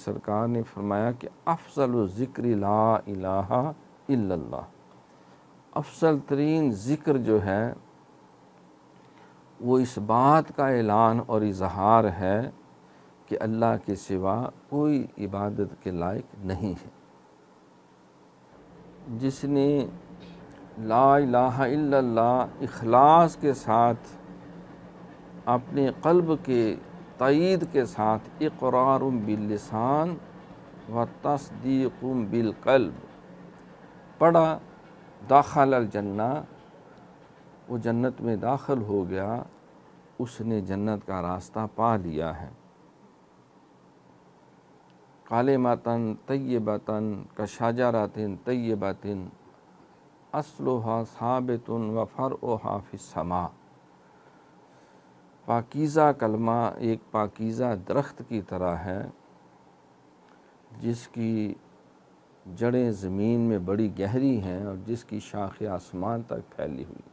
سرکار نے فرمایا کہ افضل الذکر لا الہ الا اللہ، افضل ترین ذکر جو ہے وہ اس بات کا اعلان اور اظہار ہے کہ اللہ کے سوا کوئی عبادت کے لائق نہیں ہے۔ جس نے لا الہ الا اللہ اخلاص کے ساتھ اپنے قلب کے تائید کے ساتھ اقرار باللسان و تصدیق بالقلب پڑھا، داخل الجنہ، وہ جنت میں داخل ہو گیا، اس نے جنت کا راستہ پا لیا ہے۔ کلمۃ طیبۃ کشجرۃ طیبۃ اصلها ثابت و فرعها فی السماء، پاکیزہ کلمہ ایک پاکیزہ درخت کی طرح ہے جس کی جڑیں زمین میں بڑی گہری ہیں اور جس کی شاخیں آسمان تک پھیلی ہوئی۔